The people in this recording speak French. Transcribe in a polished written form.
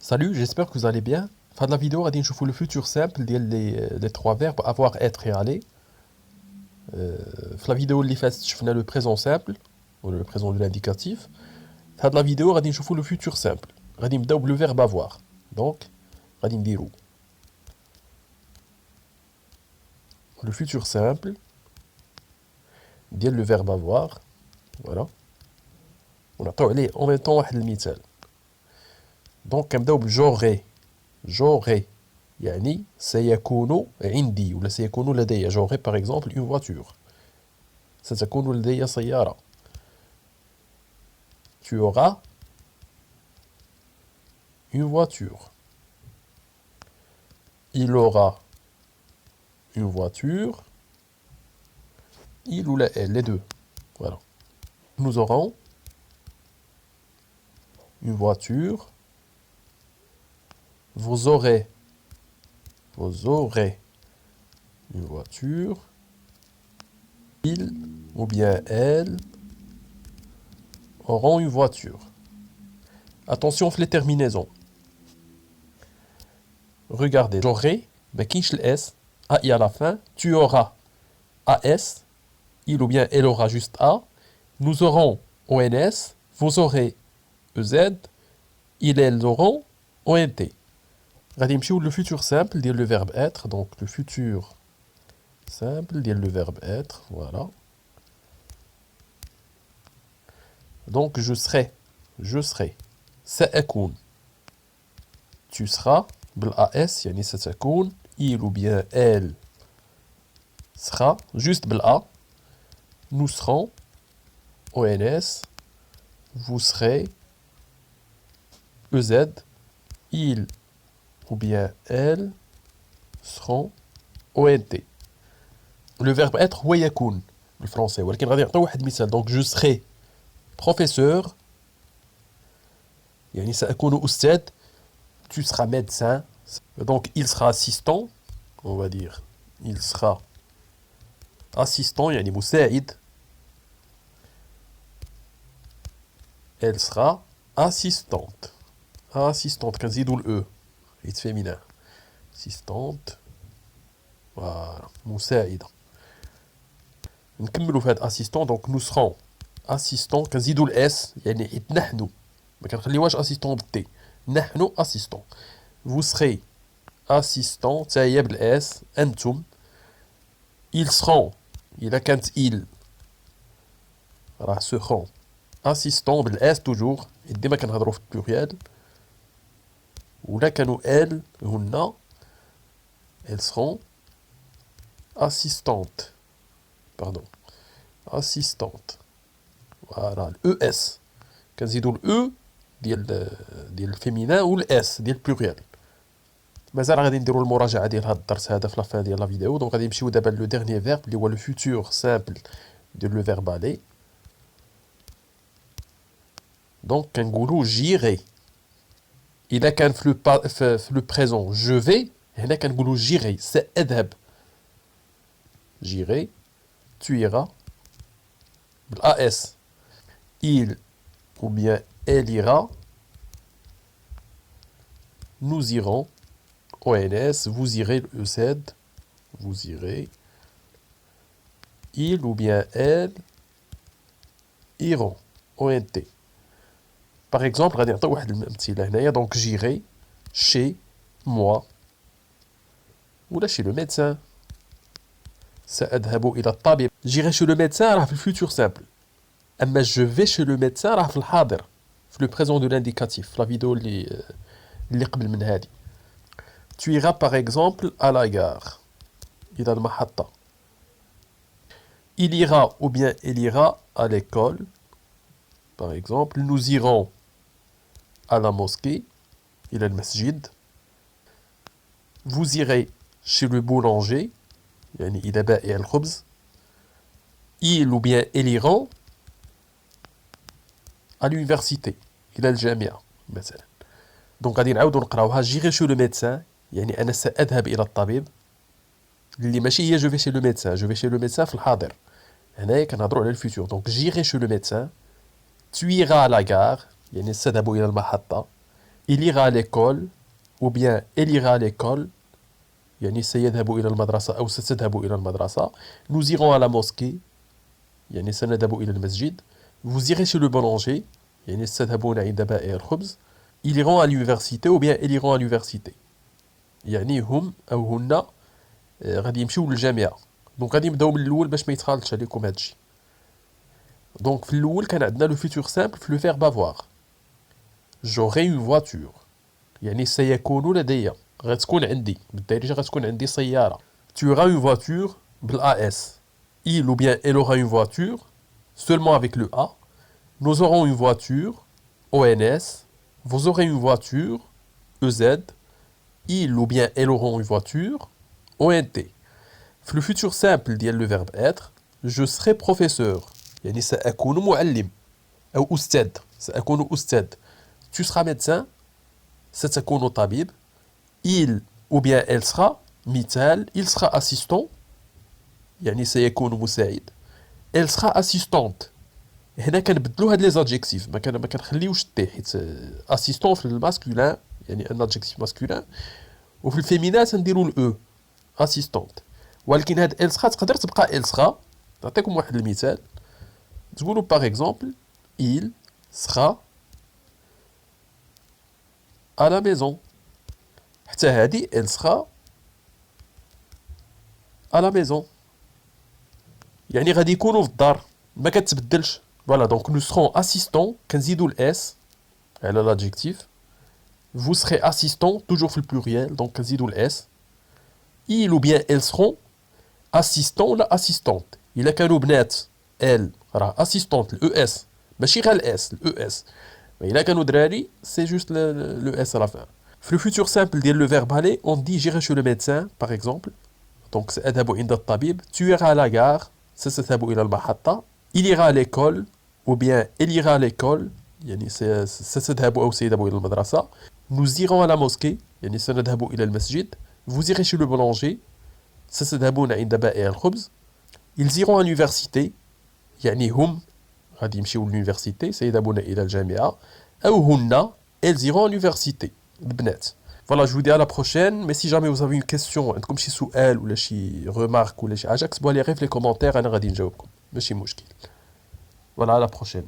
Salut, j'espère que vous allez bien. Fin de la vidéo, غادي نشوفوا le futur simple ديال les trois verbes avoir, être et aller. في la vidéo اللي فاتت شفنا le présent simple ou le présent de l'indicatif. في هاد la vidéo غادي نشوفوا le futur simple. غادي نبداو le verbe avoir. Donc غادي نديرو le futur simple ديال le verbe avoir. Voilà. ونعطيو عليه en même temps واحد المثال. Donc كنبداو بجوغي. j'aurai يعني سيكون عندي ولا سيكون لدي j'aurai par exemple une voiture ستكون لدي سيارة tu auras une voiture il aura une voiture il ou la elle les deux voilà nous aurons une voiture vous aurez une voiture, il ou bien elle auront une voiture. Attention aux les terminaisons. Regardez, j'aurai, mais kinch le S, AI à la fin, tu auras AS, il ou bien elle aura juste A, nous aurons ONS, vous aurez EZ, ils, elles auront ONT. غادي نمشيو le futur simple ديال le verbe être, donc le futur simple ديال le verbe être, voilà. Donc je serai سأكون tu seras بالAS يعني ستكون il ou bien elle sera juste بالA nous serons ONS vous serez EZ il ou bien elles seront ONT. Le verbe être هو يكون بالفرنسي ولكن غادي نعطيو واحد المثال. Donc je serai professeur يعني سأكون أستاذ tu seras médecin donc il sera assistant on va dire il sera assistant يعني مساعد elle sera assistante كنزيدو ال E it's féminin assistante voilà مساعدة نكملوا في هاد assistant donc nous serons assistant كنزيدو الاس يعني حيت نحن ما كنخليوهاش assistant بالتي نحن assistant vous serez assistant تا هي بالاس انتم ils seront الا كانت il راه seront assistant بالاس توجور ديما كنهضروا في البلوريال ولا كانوا elles هن elles seront assistantes pardon assistante voilà le ES كنزيدو ال E ديال الفيمينان و ال S ديال البلوريال. مازال غادي نديرو المراجعة ديال هاد الدرس هذا في لافان ديال لا فيديو. دونك غادي نمشيو دابا لو ديرنيي فيرب اللي هو لو فيتور سامبل ديال لو فيرب aller. دونك كنقولو جيري إذا كان في لو بريزون جو في هنا كنقولو جيري سأذهب j'irai tu iras AS il ou bien elle ira nous irons ONS vous irez EZ vous irez il ou bien elle iront ONT. Par exemple غادي نعطيو واحد الأمثلة هنايا. donc j'irai chez moi ولا chez le médecin سأذهب إلى الطبيب. j'irai chez le médecin راه في الفيتور سامبل. أما je vais chez le médecin راه في الحاضر في le présent de l'indicatif في لا فيديو اللي قبل من هذه. tu iras par exemple à la gare إلى المحطة. il ira ou bien elle ira à l'école par exemple. nous irons à la mosquée إلى المسجد. vous irez chez le boulanger يعني إلى بائع الخبز. il ou bien elle iront à l'université إلى الجامعة مثلا. دونك غادي نعاودو نقراوها. j'irai chez le médecin يعني أنا سأذهب إلى الطبيب اللي ماشي هي جو في chez le médecin. جو في chez le médecin في الحاضر. هنايا كنهضرو على الفيتور. دونك j'irai chez le médecin tu iras à la gare يعني سأذهب إلى المحطة il ira à l'école ou bien elle ira à l'école يعني سيذهب إلى المدرسة أو ستذهب إلى المدرسة. Nous irons à la mosquée يعني سنذهب إلى المسجد. Vous irez chez le boulanger يعني ستذهبون عند بائع الخبز. Ils iront à l'université ou bien elles iront à l'université يعني هم أو هن غادي يمشيو للجامعة. دونك غادي نبداو من الأول باش ما يتخالطش عليكم هادشي. دونك في الأول كان عندنا لو فيتور سامبل في لو فيرب افوار. j'aurai une voiture يعني سيكون لدي غتكون عندي بالدارجة غتكون عندي سيارة. tu auras une voiture بالAS. il ou bien elle aura une voiture seulement avec le A. nous aurons une voiture ONS. vous aurez une voiture EZ. il ou bien elles auront une voiture ONT. في le futur simple ديال le verbe être je serai professeur يعني سأكون معلم أو أستاذ. سأكون أستاذ. tu seras médecin ستكون طبيب. il ou bien elle sera مثال il sera assistant يعني سيكون مساعد. elle sera assistante. هنا كنبدلو هاد لي زادجيكتيف ما كنخليوش تي حيت assistant في الماسكولين يعني ان adjectif masculin وفي الفيمينات تنديرو الاو assistante. ولكن هاد elle sera تقدر تبقى elle sera. نعطيكم واحد المثال تقولوا par exemple il sera à la maison. حتى هادي elle sera à la maison يعني غادي يكونوا في الدار ما كتبدلش. فوالا دونك nous serons assistants كنزيدوا الاس على l'adjectif. vous serez assistant toujours في البلوريال دونك كنزيدوا الاس. il ou bien elles seront assistant ولا assistante. الا كانوا بنات elle راه assistante الاو اس ماشي غير الاس الاو اس. الا كانوا دراري سي جوست لو اس على fin. في le futur simple ديال le verbe aller on dit j'irai chez le médecin par exemple. donc سأذهب عند الطبيب. tu iras à la gare ستذهب إلى المحطة. il ira à l'école ou bien elle ira à l'école يعني ستذهب أو سيذهب إلى المدرسة. nous irons à la mosquée يعني سنذهب إلى المسجد. vous irez chez le boulanger ستذهبون عند بائع الخبز. ils iront à l'université يعني هم غادي يمشيو للuniversité سيذهبون إلى الجامعة. أو هن elles iront à l'université البنات. Voilà, je vous dis à la prochaine. Mais si jamais vous avez une question, عندكم شي سؤال ولا شي remarque ولا شي حاجة كتبوها لي غير في les commentaires أنا غادي نجاوبكم ماشي مشكل. Voilà, à la prochaine.